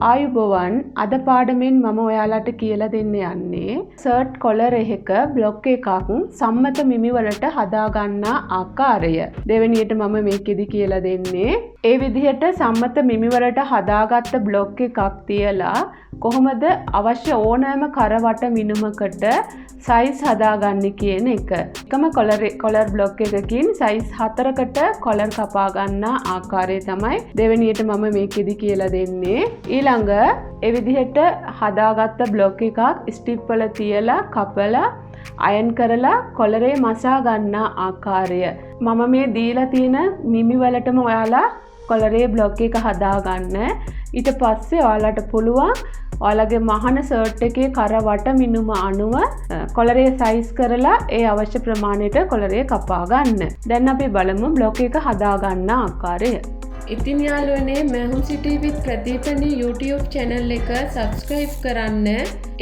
ආයුබෝවන් අද පාඩමෙන් මම ඔයාලට කියලා දෙන්න යන්නේ සර්ට් කොලර් එකක බ්ලොක් එකක් සම්මත මිමි වලට හදා ගන්නා ආකාරය. දෙවෙනියට මම මේකෙදි කියලා දෙන්නේ ඒ විදිහට සම්මත මිමි වලට හදාගත්ත බ්ලොක් එකක් තියලා කොහොමද අවශ්‍ය ඕනෑම කරවට මිනුමකට සයිස් හදාගන්නේ කියන එක. එකම කොලර් බ්ලොක් එකකින් සයිස් 4කට කොලර් කපා ගන්නා ආකාරය තමයි දෙවෙනියට මම මේකෙදි කියලා දෙන්නේ. ඊළඟ ඒ විදිහට හදාගත්ත බ්ලොක් එකක් ස්ටිප් වල තියලා කපලා අයන් කරලා කොලරේ මසා ගන්නා ආකාරය. මම මේ දීලා තියෙන මිමි වලටම ඔයාලා කොලරේ බ්ලොක් එක හදා ගන්න. ඊට පස්සේ ඔයාලට පුළුවන් ඔයාලගේ මහන සර්ට් එකේ කර වට මිනුම අනුව කොලරේ සයිස් කරලා ඒ අවශ්‍ය ප්‍රමාණයට කොලරේ කපා ගන්න. දැන් අපි බලමු බ්ලොක් එක හදා ගන්න ආකාරය. ඉතින් යාළුවනේ මහුම් සිටි විත් ප්‍රදීපනි YouTube channel එක subscribe කරන්න.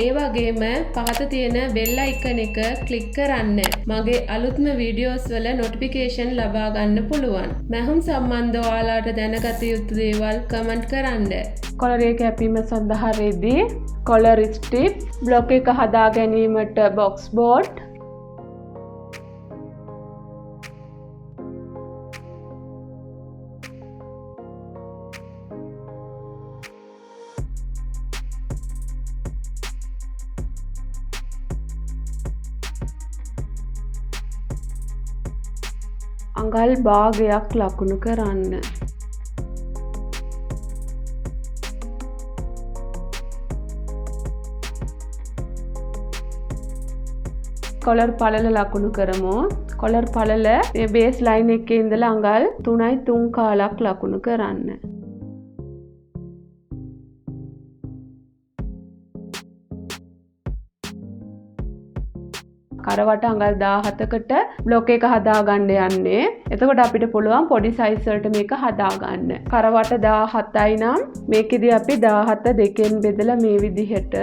ඒ වගේම පහත තියෙන bell icon එක click කරන්න. මගේ අලුත්ම videos වල notification ලබා ගන්න පුළුවන්. මහුම් සම්බන්ධව ඔයාලට දැනගත යුතු දේවල් comment කරන්න. කොලරේ කැපීම සඳහා ready. කොලර් strip, බ්ලොක් එක හදා ගැනීමට box board, අඟල් භාගයක් ලකුණු කරන්න. කොලර් පළල ලකුණු කරමු. කොලර් පළල මේ බේස් ලයින් එකේ ඉඳලා අඟල් 3.3 ලකුණු කරන්න. කරවට අඟල් 17කට බ්ලොක් එක හදා ගන්න යන්නේ. එතකොට අපිට පුළුවන් පොඩි සයිස් වලට මේක හදා ගන්න. කරවට 17යි නම් මේකෙදි අපි 17 දෙකෙන් බෙදලා මේ විදිහට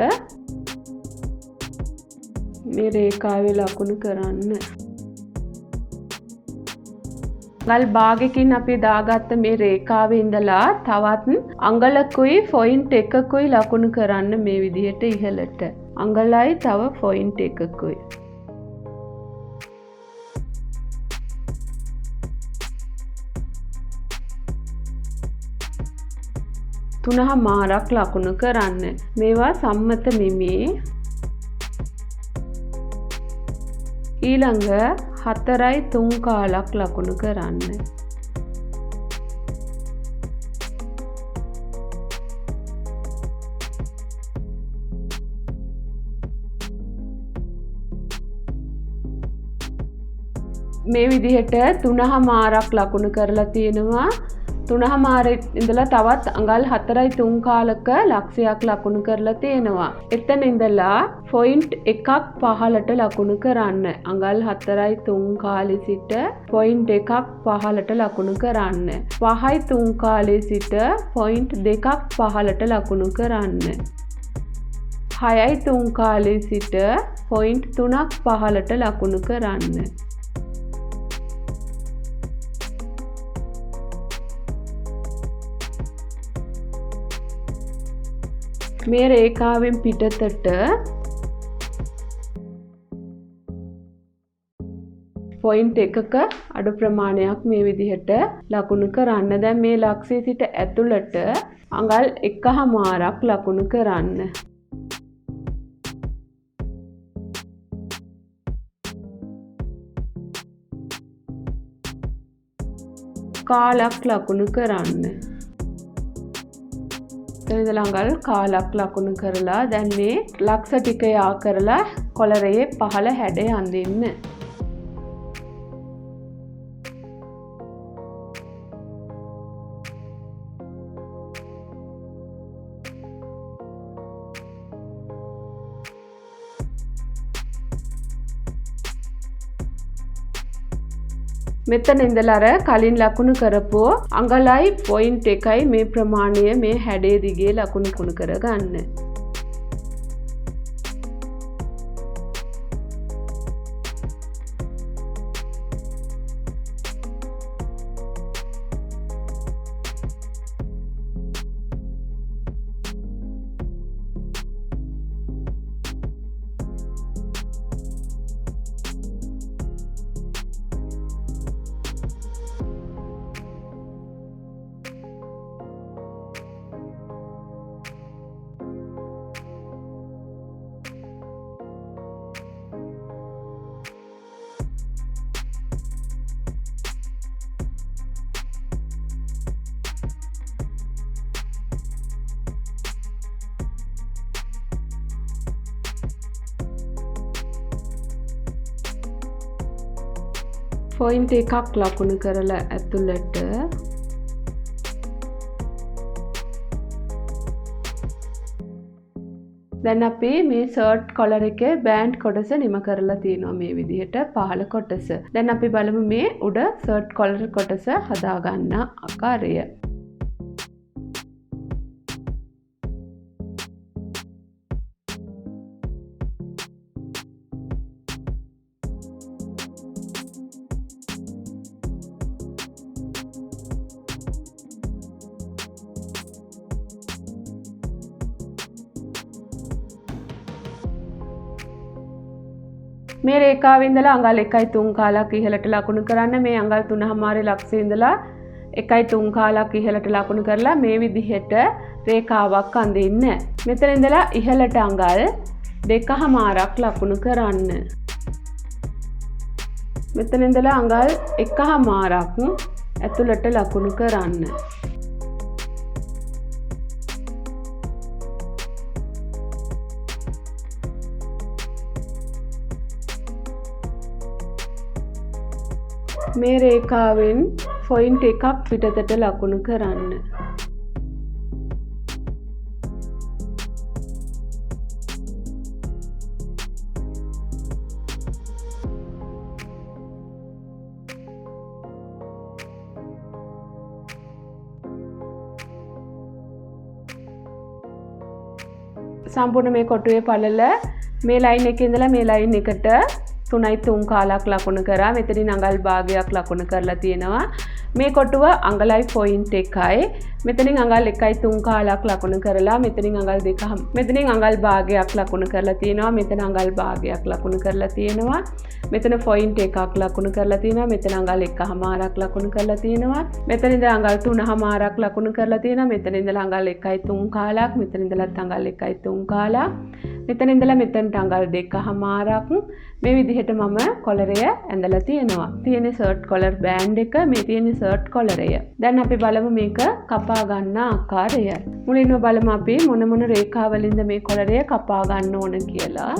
මේ රේඛාවේ ලකුණු කරන්න. අඟල් භාගයකින් අපි දාගත්ත මේ රේඛාවේ ඉඳලා තවත් අඟලකුයි පොයින්ට් එකකුයි ලකුණු කරන්න මේ විදිහට ඉහළට. අඟලයි තව පොයින්ට් එකකුයි. 3.5 ලකුණු කරන්න. මේවා සම්මත මිමි. ඊළඟ 4.3 ලකුණු කරන්න. මේ විදිහට 3.5 ලකුණු කරලා තියෙනවා. 3.5 ඉඳලා තවත් අඟල් 4.3 ලක්ෂයක් ලකුණු කරලා තියෙනවා. එතන ඉඳලා පොයින්ට් එකක් පහළට ලකුණු කරන්න. අඟල් 4.3 සිට පොයින්ට් එකක් පහළට ලකුණු කරන්න. 5.3 සිට පොයින්ට් දෙකක් පහළට ලකුණු කරන්න. 6.3 සිට පොයින්ට් 3ක් පහළට ලකුණු කරන්න. මේ රේඛාවෙන් පිටතට පොයින්ට් එකක අඩු ප්‍රමාණයක් මේ විදිහට ලකුණු කරන්න. දැන් මේ ලක්ෂයේ සිට ඇතුළට අඟල් 1.5 ලකුණු කරන්න. කාලක් ලකුණු කරන්න. ඉතින් අඟල් කාලක් ලකුණු කරලා දැන් මේ ලක්ෂ ටික යා කරලා කොලරේ පහළ හැඩය අඳින්න. මෙතන ඉඳලා අර කලින් ලකුණු කරපු අඟලයි පොයින්ට් එකයි මේ ප්‍රමාණය මේ හැඩේ දිගේ ලකුණු කරගන්න. පොයින්ට් එකක් ලකුණු කරලා ඇතුළට දැන් අපි මේ ෂර්ට් කොලර් එකේ බෑන්ඩ් කොටස නිම කරලා තියෙනවා මේ විදිහට පහළ කොටස. දැන් අපි බලමු මේ උඩ ෂර්ට් කොලර් කොටස හදා ගන්න ආකාරය. මේ රේඛාවේ ඉඳලා අඟල් 1.3 කාලක් ඉහළට ලකුණු කරන්න. මේ අඟල් 3.5 ලක්ෂයේ ඉඳලා 1.3 කාලක් ඉහළට ලකුණු කරලා මේ විදිහට රේඛාවක් අඳින්න. මෙතන ඉඳලා ඉහළට අඟල් 2.5ක් ලකුණු කරන්න. මෙතන ඉඳලා අඟල් 1.5ක් ඇතුළට ලකුණු කරන්න. මේ රේඛාවෙන් පොයින්ට් එකක් පිටතට ලකුණු කරන්න. සම්පූර්ණ මේ කොටුවේ පළල මේ ලයින් එකේ ඉඳලා මේ ලයින් එකට 3.3 කාලක් ලකුණු කරා. මෙතනින් අඟල් භාගයක් ලකුණු කරලා තියෙනවා. මේ කොටුව අඟලයි පොයින්ට් එකයි. මෙතනින් අඟල් 1.3 කාලක් ලකුණු කරලා මෙතනින් අඟල් 2 මෙතනින් අඟල් භාගයක් ලකුණු කරලා තියෙනවා. මෙතන අඟල් භාගයක් ලකුණු කරලා තියෙනවා. මෙතන පොයින්ට් එකක් ලකුණු කරලා තියෙනවා. මෙතන අඟල් 1.5ක් ලකුණු කරලා තියෙනවා. මෙතන ඉඳලා අඟල් 3.5ක් ලකුණු කරලා තියෙනවා. මෙතන ඉඳලා අඟල් 1.3 කාලක්. මෙතන ඉඳලත් අඟල් 1.3 කාලක්. මෙතන ඉඳලා මෙතනට අඟල් 2.5ක් මේ විදිහට මම කොලරය ඇඳලා තියෙනවා. තියෙන ෂර්ට් කොලර් බෑන්ඩ් එක මේ තියෙන ෂර්ට් කොලරය. දැන් අපි බලමු මේක කපා ගන්න ආකාරය. මුලින්ම බලමු අපි මොන මොන රේඛා වලින්ද මේ කොලරය කපා ගන්න ඕන කියලා.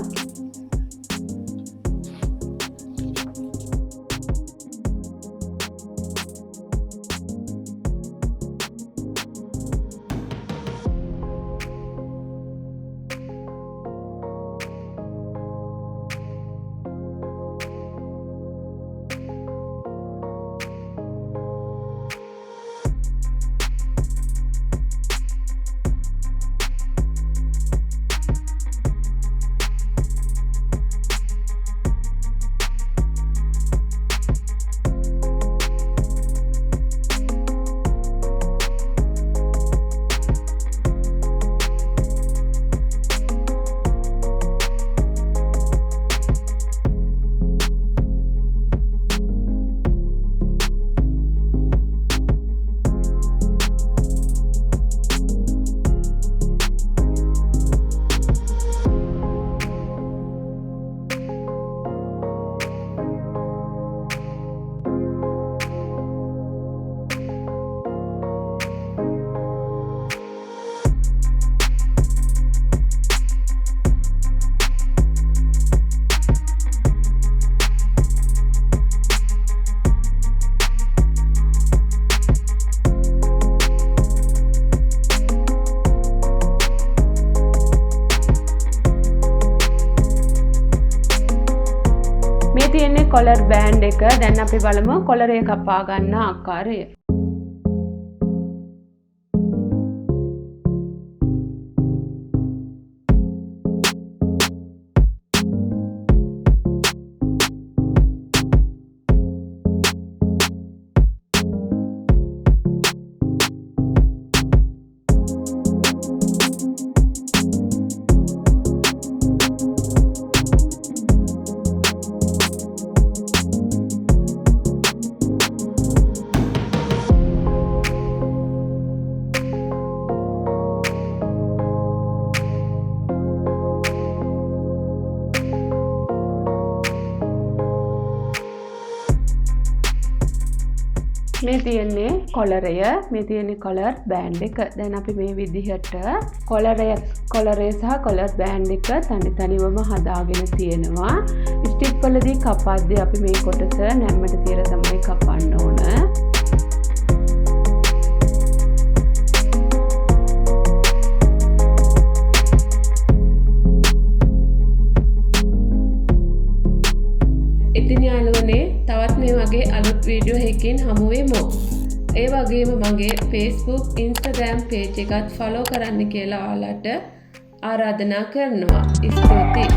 කොලර් බෑන්ඩ් එක. දැන් අපි බලමු කොලරය කපා ගන්න ආකාරය. මේ තියෙන්නේ කොලරය, මේ තියෙන්නේ කොලර් බෑන්ඩ් එක. දැන් අපි මේ විදිහට කොලරය සහ කොලර් බෑන්ඩ් එක තනි තනිවම හදාගෙන තියෙනවා. ස්ටික් වලදී කපද්දී අපි මේ කොටස නැම්මට තියලා තමයි කපන්න ඕන. ඉතින් යාළුවනේ තවත් මේ වගේ අලුත් වීඩියෝ එකකින් හමු වෙමු. ඒ වගේම මගේ Facebook, Instagram page එකත් follow කරන්න කියලා ඔයාලට ආරාධනා කරනවා. ස්තුතියි.